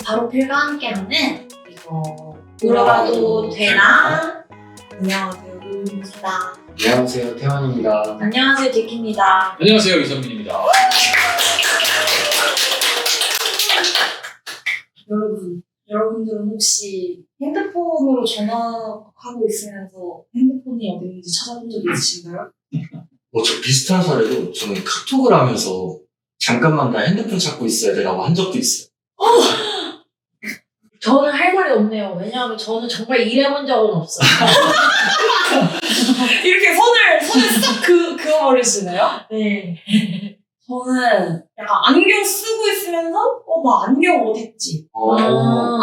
바로 필과 함께하는 이거 물어봐도 되나? 안녕하세요, 루입니다. 안녕하세요, 태환입니다. 안녕하세요, 제키입니다. 안녕하세요, 이선민입니다. 여러분들은 혹시 핸드폰으로 전화하고 있으면서 핸드폰이 어디 있는지 찾아본 적 있으신가요? 저 비슷한 사례로 저는 카톡을 하면서 잠깐만 나 핸드폰 찾고 있어야 돼라고 한 적도 있어요. 저는 할 말이 없네요. 왜냐하면 저는 정말 일해본 적은 없어요. 이렇게 손을 싹 그어버리시네요? 네. 저는 약간 안경 쓰고 있으면서 나 안경 어딨지?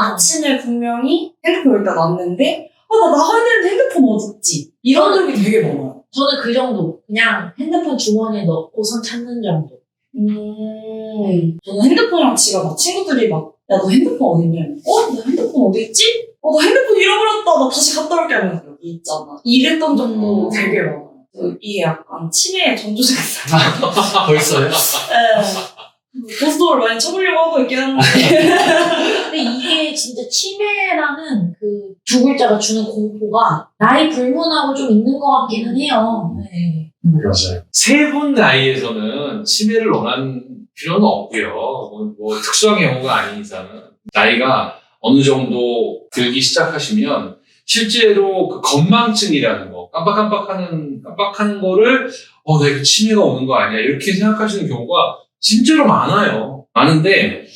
아침에 분명히 핸드폰 여기다 놨는데 나 나가야 되는데 핸드폰 어딨지? 이런 적이 되게 많아요. 저는 그 정도. 그냥 핸드폰 주머니에 넣고선 찾는 정도. 저는 핸드폰이랑 지갑 친구들이 막 야, 너 핸드폰 어딨냐? 나 핸드폰 어디 있지? 나 핸드폰 잃어버렸다. 나 다시 갔다 올게 하면서 여기 있잖아. 이랬던 적도 되게 많아요. 이게 약간 치매의 전조제였어요. 벌써요? 네. 고스톱을 많이 쳐보려고 하고 있긴 한데. 근데 이게 진짜 치매라는 그 두 글자가 주는 공포가 나이 불문하고 좀 있는 것 같기는 해요. 네. 맞아요. 세 분 나이에서는 치매를 원하는 필요는 없고요. 뭐 특수한 경우가 아닌 이상은 나이가 어느 정도 들기 시작하시면 실제로 그 건망증이라는 거, 깜빡하는 거를 내가 치매가 오는 거 아니야 이렇게 생각하시는 경우가 진짜로 많아요. 많은데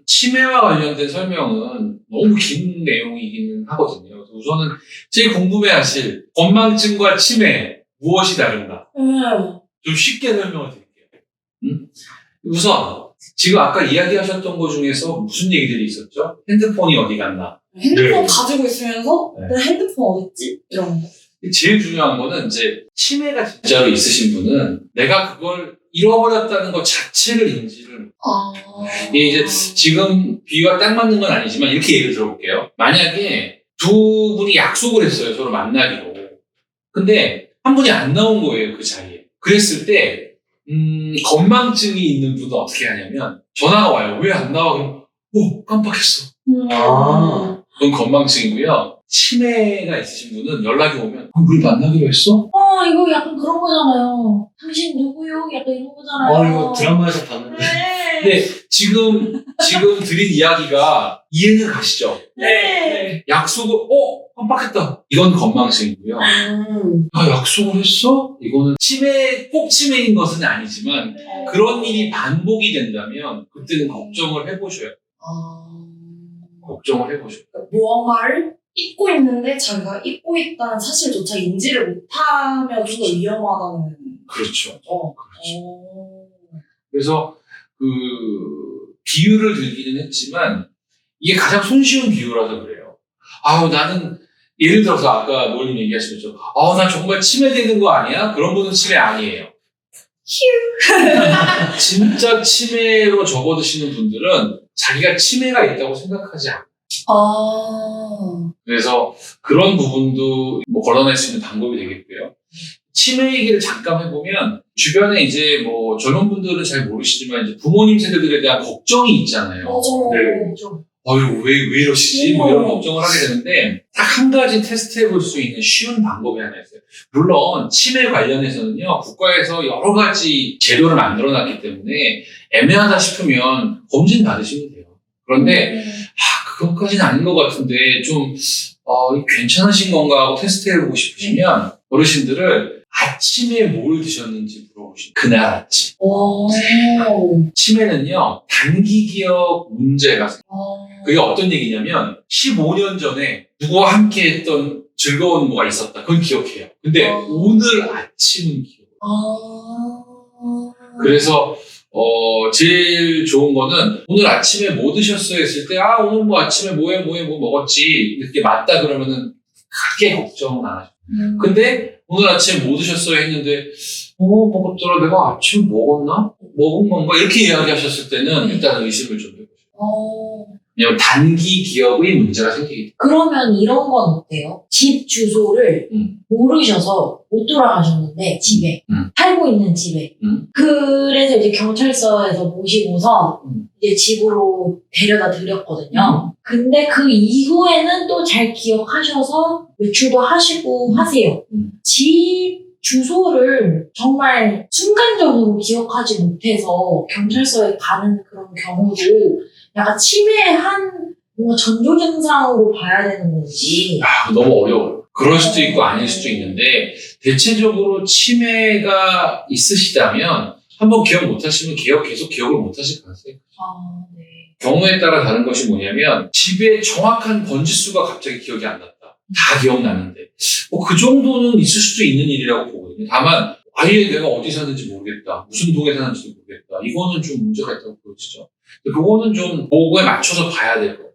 치매와 관련된 설명은 너무 긴 내용이긴 하거든요. 우선은 제일 궁금해하실 건망증과 치매 무엇이 다른가? 좀 쉽게 설명을 드릴게요. 우선 지금 아까 이야기하셨던 것 중에서 무슨 얘기들이 있었죠? 핸드폰이 어디 갔나? 핸드폰 네. 가지고 있으면서 네. 내 핸드폰 어딨지? 이런 거. 제일 중요한 거는 이제 치매가 진짜로 있으신 분은 내가 그걸 잃어버렸다는 것 자체를 인지를 이게 이제 지금 비유가 딱 맞는 건 아니지만 이렇게 예를 들어볼게요. 만약에 두 분이 약속을 했어요. 서로 만나기로. 근데 한 분이 안 나온 거예요. 그 자리에. 그랬을 때 건망증이 있는 분은 어떻게 하냐면 전화가 와요. 왜 안 나와? 그럼 깜빡했어. 그건 건망증이고요. 치매가 있으신 분은 연락이 오면 우리 만나기로 했어? 이거 약간 그런 거잖아요. 당신 누구요? 약간 이런 거잖아요. 이거 드라마에서 봤는데. 근데 지금 드린 이야기가 이해는 가시죠? 네. 약속을 깜빡했다. 이건 건망증이고요. 약속을 했어? 이거는 꼭 치매인 것은 아니지만 그런 일이 반복이 된다면 그때는 걱정을 해보셔요. 걱정을 해보셔요. 무언가를 잊고 있는데 자기가 잊고 있다는 사실조차 인지를 못하면 좀 더 위험하다는 그렇죠. 거죠. 그렇죠. 그래서 그 비유를 들기는 했지만 이게 가장 손쉬운 비유라서 그래요. 나는 예를 들어서 아까 노님 얘기하신 것처럼 나 정말 치매되는 거 아니야? 그런 분은 치매 아니에요. 진짜 치매로 접어드시는 분들은 자기가 치매가 있다고 생각하지 않아요. 그래서 그런 부분도 걸러낼 수 있는 방법이 되겠고요. 치매 얘기를 잠깐 해보면 주변에 이제 젊은 분들은 잘 모르시지만 이제 부모님 세대들에 대한 걱정이 있잖아요. 네. 왜 이러시지? 이런 걱정을 하게 되는데 딱 한 가지 테스트 해볼 수 있는 쉬운 방법이 하나 있어요. 물론 치매 관련해서는요 국가에서 여러 가지 제도를 만들어놨기 때문에 애매하다 싶으면 검진 받으시면 돼요. 그런데 그것까지는 아닌 것 같은데 좀 괜찮으신 건가 하고 테스트 해보고 싶으시면 어르신들을 아침에 뭘 드셨는지 물어보시면 그날 아침. 치매는요 단기 기억 문제가 그게 어떤 얘기냐면 15년 전에 누구와 함께 했던 즐거운 뭐가 있었다. 그건 기억해요. 근데 오늘 아침은 기억해요. 그래서 제일 좋은 거는 오늘 아침에 뭐 드셨어요 했을 때 오늘 뭐 아침에 뭐 먹었지 이렇게 맞다 그러면은 크게 걱정은 안 하죠. 근데 오늘 아침에 뭐 드셨어요 했는데 먹었더라 내가 아침 먹었나? 먹은 건가? 이렇게 이야기하셨을 때는 일단 의심을 좀 해보세요. 왜냐면 단기 기억의 문제가 생기기 때문에. 그러면 이런 건 어때요? 집 주소를 모르셔서 못 돌아가셨는데 집에 살고 있는 집에 그래서 이제 경찰서에서 모시고서 이제 집으로 데려다 드렸거든요. 근데 그 이후에는 또 잘 기억하셔서 외출도 하시고 하세요. 집 주소를 정말 순간적으로 기억하지 못해서 경찰서에 가는 그런 경우도 약간 치매한 뭔가 전조 증상으로 봐야 되는 건지. 너무 어려워요. 그럴 수도 있고 아닐 수도 있는데 대체적으로 치매가 있으시다면 한번 기억 못하시면 계속 기억을 못하실 가능성이 아, 네. 경우에 따라 다른 것이 뭐냐면 집에 정확한 번지수가 갑자기 기억이 안 났다. 다 기억나는데 그 정도는 있을 수도 있는 일이라고 보거든요. 다만 아예 내가 어디 사는지 모르겠다. 무슨 동에 사는지도 모르겠다. 이거는 좀 문제가 있다고 보여지죠. 그거는 좀 보고에 맞춰서 봐야 될 것 같아요.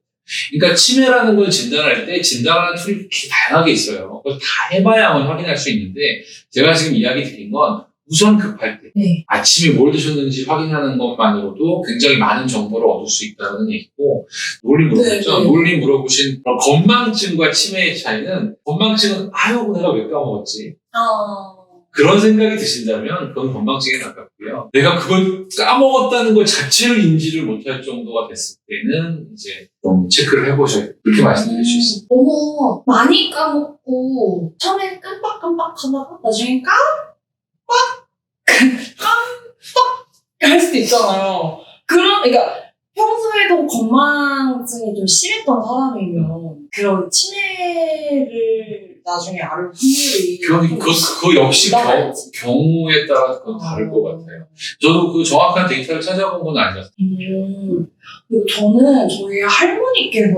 그러니까 치매라는 걸 진단할 때 진단하는 툴이 그렇게 다양하게 있어요. 그걸 다 해봐야만 확인할 수 있는데 제가 지금 이야기 드린 건 우선 급할 때 네. 아침에 뭘 드셨는지 확인하는 것만으로도 굉장히 많은 정보를 얻을 수 있다는 얘기고 논리 물어보죠. 네. 논리 물어보신 건망증과 치매의 차이는 건망증은 아유 내가 왜 까먹었지 그런 생각이 드신다면 그건 건망증에 가깝고요. 내가 그걸 까먹었다는 것 자체를 인지를 못할 정도가 됐을 때는 이제 좀 체크를 해보셔야 돼요. 그렇게 말씀드릴 수 있습니다. 너무 많이 까먹고 처음엔 깜빡깜빡 하다가 나중에 할 수도 있잖아요. 그러니까 평소에도 건망증이 좀 심했던 사람이면 그런 치매를 나중에 알 확률이 그거 역시 나갈지. 경우에 따라 그건 다를 것 같아요. 저도 그 정확한 데이터를 찾아본 건 아니었어요. 그리고 저는 저희 할머니께서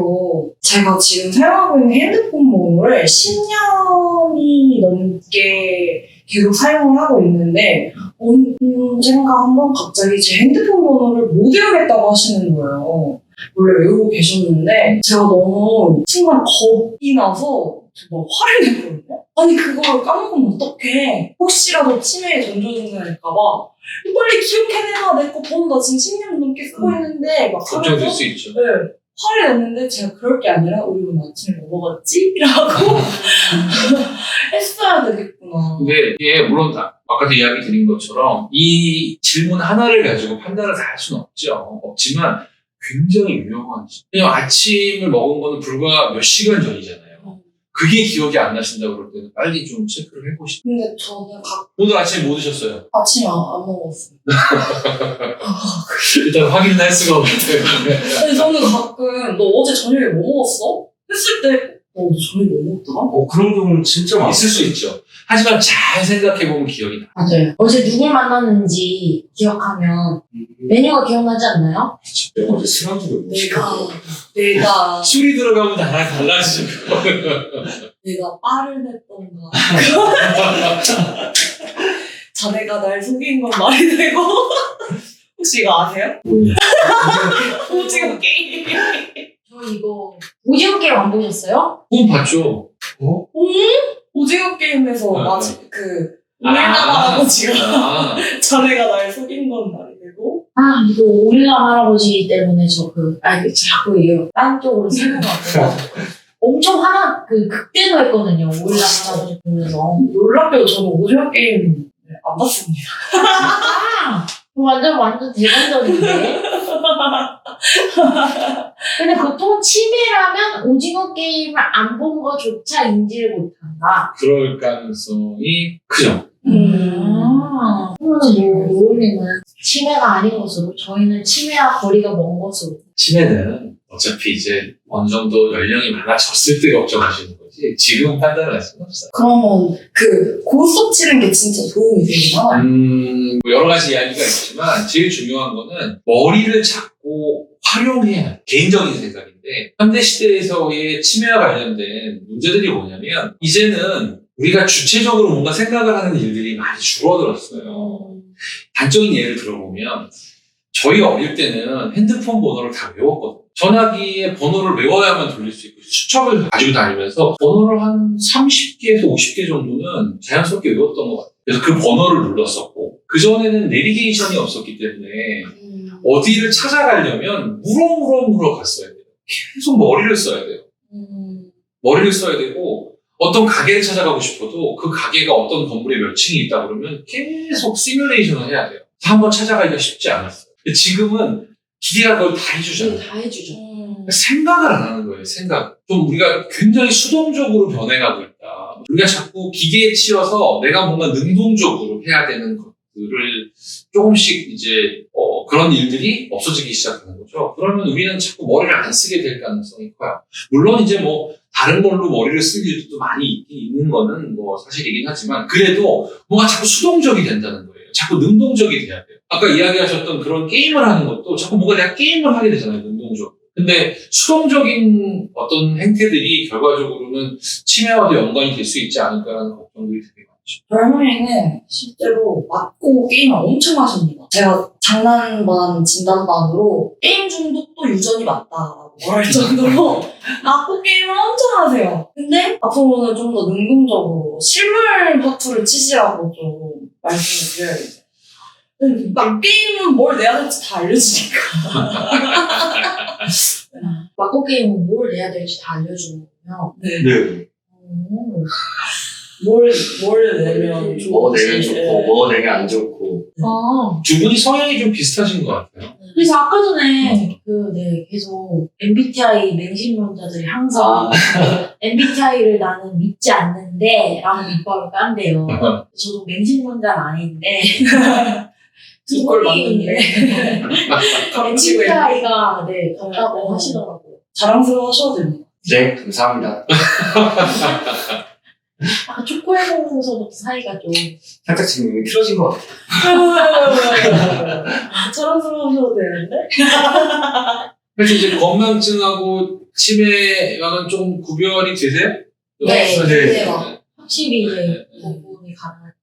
제가 지금 사용하고 있는 핸드폰 번호를 10년이 넘게 계속 사용을 하고 있는데 언젠가 한번 갑자기 제 핸드폰 번호를 못 외우겠다고 하시는 거예요. 원래 외우고 계셨는데 제가 너무 순간 겁이 나서 막 화를 냈거든요. 아니 그거를 까먹으면 어떡해. 혹시라도 치매에 전조 증상일까봐 빨리 기억해내라. 내 거 번호 나 지금 10년 넘게 쓰고 있는데 막 걱정될 하면서 수 있죠. 네, 화를 냈는데 제가 그럴 게 아니라 우리 오늘 아침에 뭐 먹었지? 라고 했어야 되겠구나. 근데 이게 물론 아까도 이야기 드린 것처럼 이 질문 하나를 가지고 판단을 다 할 수는 없지만 굉장히 유용한 왜냐면 아침을 먹은 거는 불과 몇 시간 전이잖아요. 그게 기억이 안 나신다고 그럴 때는 빨리 좀 체크를 해보시죠. 근데 저는 오늘 아침에 뭐 드셨어요? 아침에 안 먹었어요. 일단 확인은 할 수가 없기 때문에. 아니 저는 가끔 너 어제 저녁에 뭐 먹었어? 했을 때 너 저녁에 뭐 먹었더라? 그런 경우는 진짜 많아요. 있을 수 있죠. 하지만 잘 생각해보면 기억이 나. 맞아요. 어제 누굴 만났는지 기억하면 메뉴가 기억나지 않나요? 내가 어제 술안주를 못 시켰어. 내가 술이 들어가면 달라지죠. 내가 빠를 냈던가 자네가 날 속인 건 말이 되고 혹시 이거 아세요? 오징어 게임. 저 이거 오징어 게임 안 보셨어요? 그건 봤죠. 오징어 게임에서 아, 우리나라 할아버지가 아, 자네가 날 속인 건 말이 되고 아, 이거 오일남 할아버지 때문에 자꾸 이거 딴 쪽으로 생각나고 엄청 극대노했거든요. 오일남 할아버지 보면서. 놀랍게도 저는 오징어 게임 안 봤습니다. 아, 완전 대반전인데. 근데 보통 치매라면 오징어 게임을 안 본 것조차 인지를 못한다. 그럴 가능성이 크죠. 그러면 우리는 치매가 아닌 것으로, 저희는 치매와 거리가 먼 것으로. 치매는 어차피 이제 어느 정도 연령이 많아졌을 때 걱정하시는 거지 지금 판단을 할 수는 없어요. 그러면 고스톱 치는 게 진짜 도움이 되긴 하나요? 뭐 여러 가지 이야기가 있지만 제일 중요한 거는 머리를 자꾸 활용해야 해. 개인적인 생각인데 현대 시대에서의 치매와 관련된 문제들이 뭐냐면 이제는 우리가 주체적으로 뭔가 생각을 하는 일들이 많이 줄어들었어요. 단적인 예를 들어보면 저희 어릴 때는 핸드폰 번호를 다 외웠거든요. 전화기에 번호를 외워야만 돌릴 수 있고 수첩을 가지고 다니면서 번호를 한 30개에서 50개 정도는 자연스럽게 외웠던 것 같아요. 그래서 그 번호를 눌렀었고 그전에는 내비게이션이 없었기 때문에 어디를 찾아가려면 물어 갔어야 돼요. 계속 머리를 써야 돼요. 머리를 써야 되고 어떤 가게를 찾아가고 싶어도 그 가게가 어떤 건물에 몇 층이 있다 그러면 계속 시뮬레이션을 해야 돼요. 한번 찾아가기가 쉽지 않았어요. 근데 지금은 기계가 그걸 다 해주잖아요. 다 해주죠. 생각을 안 하는 거예요. 생각. 좀 우리가 굉장히 수동적으로 변해가고 있다. 우리가 자꾸 기계에 치여서 내가 뭔가 능동적으로 해야 되는 것들을 조금씩 이제 그런 일들이 없어지기 시작하는 거죠. 그러면 우리는 자꾸 머리를 안 쓰게 될 가능성이 커요. 물론 이제 뭐 다른 걸로 머리를 쓸 일도 많이 있는 거는 뭐 사실이긴 하지만 그래도 뭔가 자꾸 수동적이 된다는 거예요. 자꾸 능동적이 돼야 돼요. 아까 이야기하셨던 그런 게임을 하는 것도 자꾸 뭔가 내가 게임을 하게 되잖아요. 능동적으로. 근데 수동적인 어떤 행태들이 결과적으로는 치매와도 연관이 될 수 있지 않을까라는 걱정들이 되게 많죠. 저희 할머니는 실제로 맞고 게임을 엄청 하십니다. 제가 장난반 진단반으로 게임 중독도 유전이 맞다라고 말할 정도로 맞고 게임을 엄청 하세요. 근데 앞으로는 좀 더 능동적으로 실물 화투를 치시라고 좀 말씀을 드려야겠어요. 막 게임은 뭘 내야 될지 다 알려주니까. 막고 게임은 뭘 내야 될지 다 알려주는군요. 네. 네. 뭘 내면 좋을지. 뭐 내면 좋고, 뭐 내면 안 좋고. 아, 두 분이 성향이 좀 비슷하신 것 같아요. 그래서 아까 전에 계속 MBTI 맹신론자들이 항상 MBTI를 나는 믿지 않는데 라고 밑밥을 깐대요. 저도 맹신론자는 아닌데 두 이걸 분이 맞는데. MBTI가 같다고 하시더라고요. 자랑스러워 하셔도 됩니다. 네, 감사합니다. 아까 초코에 보면서도 사이가 좀 살짝 지금 이미 틀어진 것 같아요. 자랑스러워 하셔도 되는데. 그래서 이제 건망증하고 치매와는 좀 구별이 되세요? 네, 네. 확실히 이제 구분이 가능할 것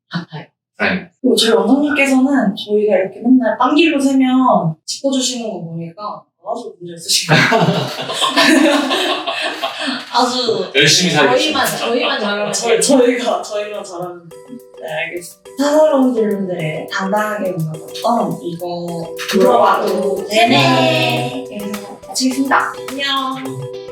같아요. 아니. 그리고 저희 원장님께서는 저희가 이렇게 맨날 빵길로 세면 짚어주시는 거 보니까 아주 문제 없으신 것 같아요. 아주 열심히 살겠습니다. 저희만 잘하면 저희가 잘하는. 네, 알겠습니다. 사사로운 질문들에 당당하게 응답했던 이거 물어봐도 되네. 그래서 마치겠습니다. 안녕.